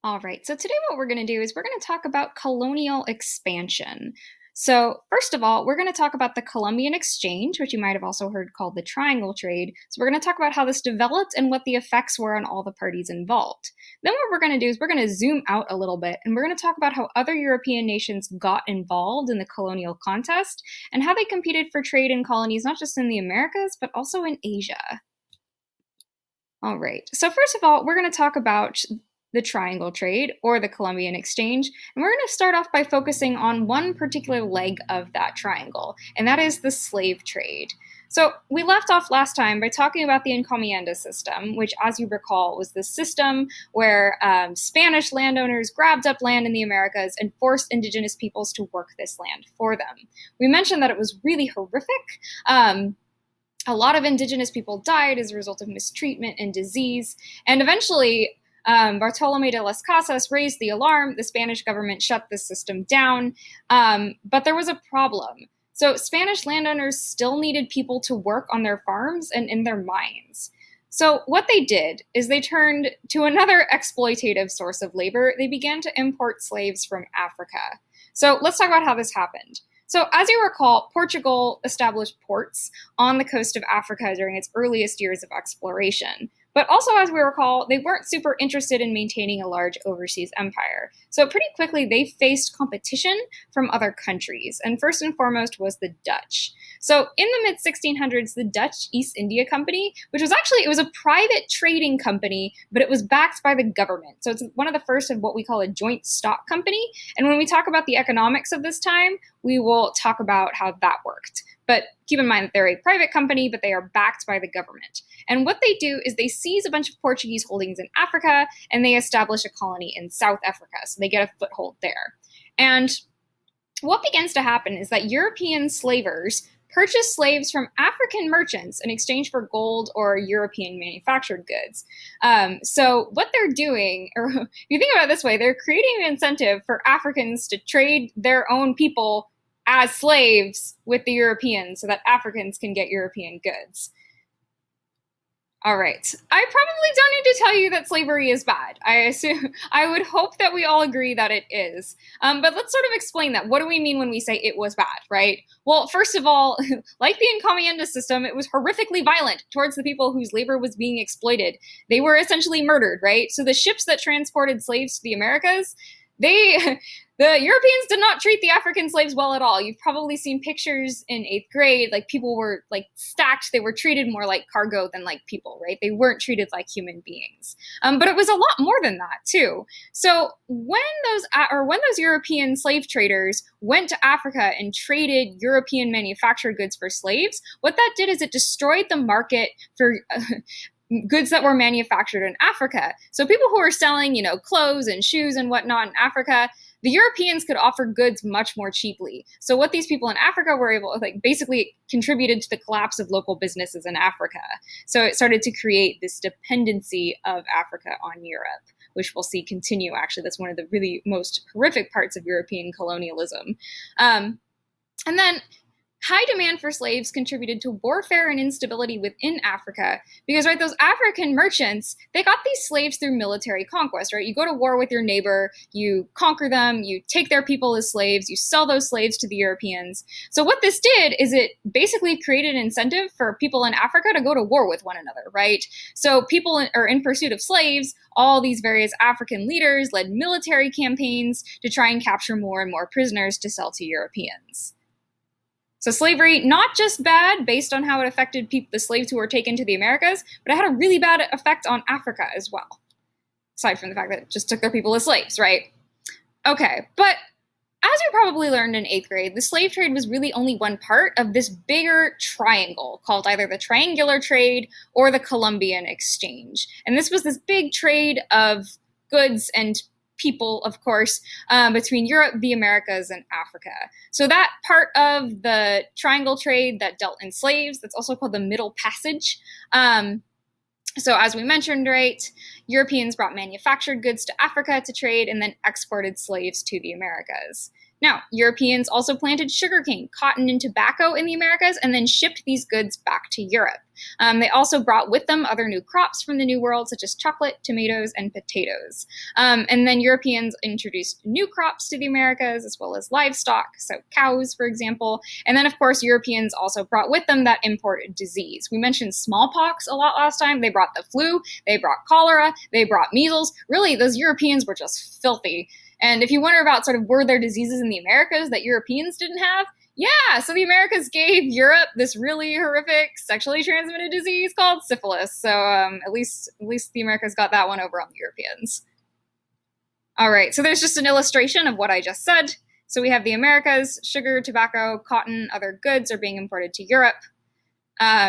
All right, so today what we're going to do is we're going to talk about colonial expansion. So, first of all, we're going to talk about the Columbian Exchange, which you might have also heard called the Triangle Trade. So, we're going to talk about how this developed and what the effects were on all the parties involved. Then, what we're going to do is we're going to zoom out a little bit and we're going to talk about how other European nations got involved in the colonial contest and how they competed for trade in colonies, not just in the Americas, but also in Asia. All right. So, first of all, we're going to talk about the triangle trade or the Columbian Exchange. And we're going to start off by focusing on one particular leg of that triangle, and that is the slave trade. So, we left off last time by talking about the encomienda system, which, as you recall, was the system where Spanish landowners grabbed up land in the Americas and forced indigenous peoples to work this land for them. We mentioned that it was really horrific. A lot of indigenous people died as a result of mistreatment and disease. And eventually, Bartolome de las Casas raised the alarm. The Spanish government shut the system down. But there was a problem. So Spanish landowners still needed people to work on their farms and in their mines. So what they did is they turned to another exploitative source of labor. They began to import slaves from Africa. So let's talk about how this happened. So, as you recall, Portugal established ports on the coast of Africa during its earliest years of exploration. But also, as we recall, they weren't super interested in maintaining a large overseas empire. So, pretty quickly, they faced competition from other countries. And first and foremost was the Dutch. So, in the mid 1600s, the Dutch East India Company, which was actually, it was a private trading company, but it was backed by the government. So, it's one of the first of what we call a joint stock company. And when we talk about the economics of this time, we will talk about how that worked. But keep in mind that they're a private company, but they are backed by the government. And what they do is they seize a bunch of Portuguese holdings in Africa and they establish a colony in South Africa. So they get a foothold there. And what begins to happen is that European slavers purchase slaves from African merchants in exchange for gold or European manufactured goods. So what they're doing, or if you think about it this way, they're creating an incentive for Africans to trade their own people as slaves with the Europeans so that Africans can get European goods. All right. I probably don't need to tell you that slavery is bad. I would hope that we all agree that it is. But let's sort of explain that. What do we mean when we say it was bad, right? Well, first of all, like the encomienda system, it was horrifically violent towards the people whose labor was being exploited. They were essentially murdered, right? So the ships that transported slaves to the Americas, the Europeans did not treat the African slaves well at all. You've probably seen pictures in 8th grade, like people were like stacked. They were treated more like cargo than like people, right? They weren't treated like human beings. But it was a lot more than that too. So when those European slave traders went to Africa and traded European manufactured goods for slaves, what that did is it destroyed the market for goods that were manufactured in Africa. So people who were selling, clothes and shoes and whatnot in Africa, the Europeans could offer goods much more cheaply. So what these people in Africa were able to basically contributed to the collapse of local businesses in Africa. So it started to create this dependency of Africa on Europe, which we'll see continue. Actually, that's one of the really most horrific parts of European colonialism. And then high demand for slaves contributed to warfare and instability within Africa because, right, those African merchants, they got these slaves through military conquest, right? You go to war with your neighbor, you conquer them, you take their people as slaves, you sell those slaves to the Europeans. So what this did is it basically created an incentive for people in Africa to go to war with one another, right? So people are in pursuit of slaves. All these various African leaders led military campaigns to try and capture more and more prisoners to sell to Europeans. So slavery, not just bad based on how it affected the slaves who were taken to the Americas, but it had a really bad effect on Africa as well. Aside from the fact that it just took their people as slaves, right? Okay, but as you probably learned in 8th grade, the slave trade was really only one part of this bigger triangle called either the triangular trade or the Columbian Exchange. And this was this big trade of goods and people, of course, between Europe, the Americas, and Africa. So that part of the triangle trade that dealt in slaves, that's also called the Middle Passage. So as we mentioned, right, Europeans brought manufactured goods to Africa to trade and then exported slaves to the Americas. Now, Europeans also planted sugarcane, cotton, and tobacco in the Americas and then shipped these goods back to Europe. They also brought with them other new crops from the New World, such as chocolate, tomatoes, and potatoes. And then Europeans introduced new crops to the Americas, as well as livestock, so cows, for example. And then, of course, Europeans also brought with them that imported disease. We mentioned smallpox a lot last time. They brought the flu, they brought cholera, they brought measles. Really, those Europeans were just filthy. And if you wonder about sort of were there diseases in the Americas that Europeans didn't have, yeah, so the Americas gave Europe this really horrific sexually transmitted disease called syphilis. So at least the Americas got that one over on the Europeans. All right, so there's just an illustration of what I just said. So we have the Americas, sugar, tobacco, cotton, other goods are being imported to Europe.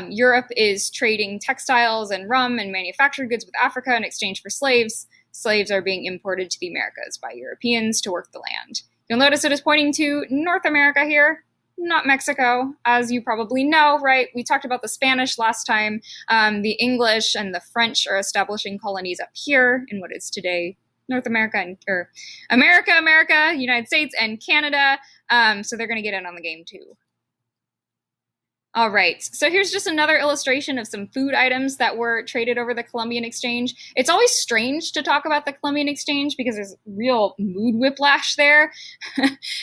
Europe is trading textiles and rum and manufactured goods with Africa in exchange for slaves. Slaves are being imported to the Americas by Europeans to work the land. You'll notice it is pointing to North America here, not Mexico, as you probably know, right? We talked about the Spanish last time. The English and the French are establishing colonies up here in what is today North America, or America, United States, and Canada. So they're going to get in on the game too. All right, so here's just another illustration of some food items that were traded over the Columbian Exchange. It's always strange to talk about the Columbian Exchange because there's real mood whiplash there.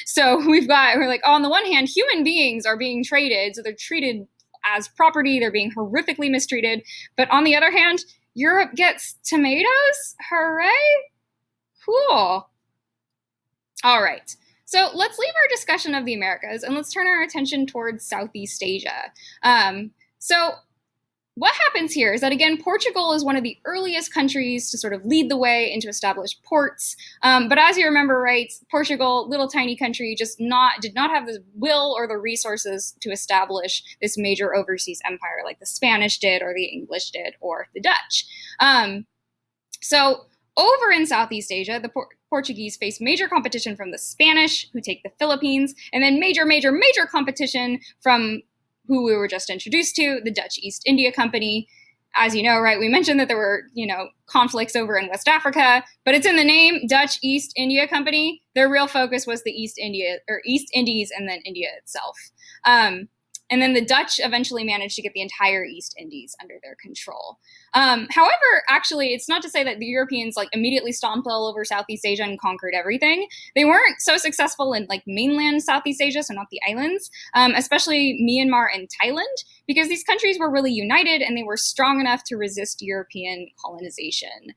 So we're like, on the one hand, human beings are being traded, so they're treated as property, they're being horrifically mistreated. But on the other hand, Europe gets tomatoes? Hooray! Cool. All right. So let's leave our discussion of the Americas and let's turn our attention towards Southeast Asia. So what happens here is that, again, Portugal is one of the earliest countries to sort of lead the way and to establish ports. But as you remember, right, Portugal, little tiny country, just did not have the will or the resources to establish this major overseas empire like the Spanish did or the English did or the Dutch. So over in Southeast Asia, the Portuguese face major competition from the Spanish, who take the Philippines, and then major competition from who we were just introduced to, the Dutch East India Company. As you know, right, we mentioned that there were, conflicts over in West Africa, but it's in the name, Dutch East India Company. Their real focus was the East Indies and then India itself. And then the Dutch eventually managed to get the entire East Indies under their control. However, actually, it's not to say that the Europeans immediately stomped all over Southeast Asia and conquered everything. They weren't so successful in mainland Southeast Asia, so not the islands, especially Myanmar and Thailand, because these countries were really united and they were strong enough to resist European colonization.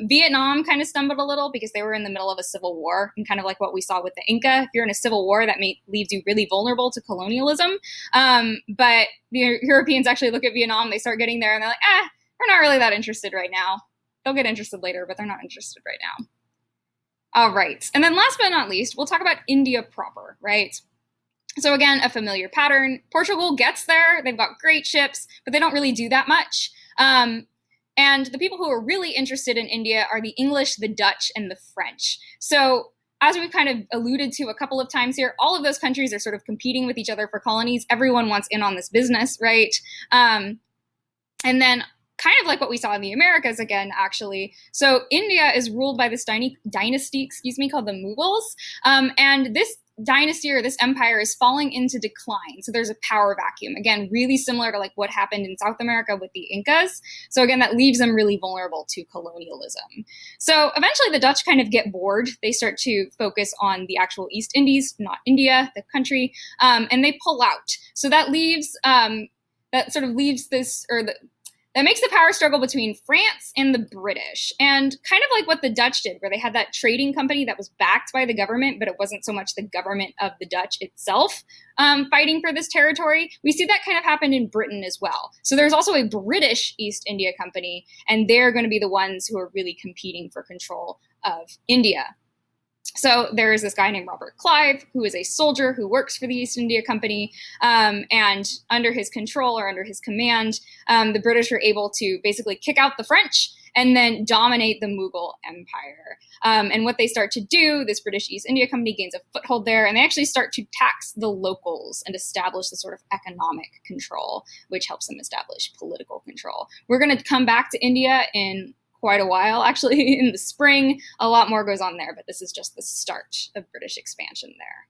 Vietnam kind of stumbled a little because they were in the middle of a civil war, and kind of like what we saw with the Inca. If you're in a civil war, that leaves you really vulnerable to colonialism. But the Europeans actually look at Vietnam, they start getting there, and they're like, we're not really that interested right now. They'll get interested later, but they're not interested right now. All right. And then last but not least, we'll talk about India proper, right? So again, a familiar pattern. Portugal gets there. They've got great ships, but they don't really do that much. And the people who are really interested in India are the English, the Dutch, and the French. So as we've kind of alluded to a couple of times here, all of those countries are sort of competing with each other for colonies. Everyone wants in on this business, right? And then kind of like what we saw in the Americas again, actually. So India is ruled by this dynasty, called the Mughals. And this dynasty or this empire is falling into decline. So there's a power vacuum. Again, really similar to what happened in South America with the Incas. So again, that leaves them really vulnerable to colonialism. So eventually the Dutch kind of get bored. They start to focus on the actual East Indies, not India, the country, and they pull out. So that that makes the power struggle between France and the British, and kind of like what the Dutch did, where they had that trading company that was backed by the government, but it wasn't so much the government of the Dutch itself fighting for this territory. We see that kind of happen in Britain as well. So there's also a British East India Company, and they're going to be the ones who are really competing for control of India. So there is this guy named Robert Clive, who is a soldier who works for the East India Company, and under his control or under his command, the British are able to basically kick out the French and then dominate the Mughal Empire. And what they start to do, this British East India Company gains a foothold there, and they actually start to tax the locals and establish the sort of economic control, which helps them establish political control. We're going to come back to India in quite a while. Actually, in the spring, a lot more goes on there, but this is just the start of British expansion there.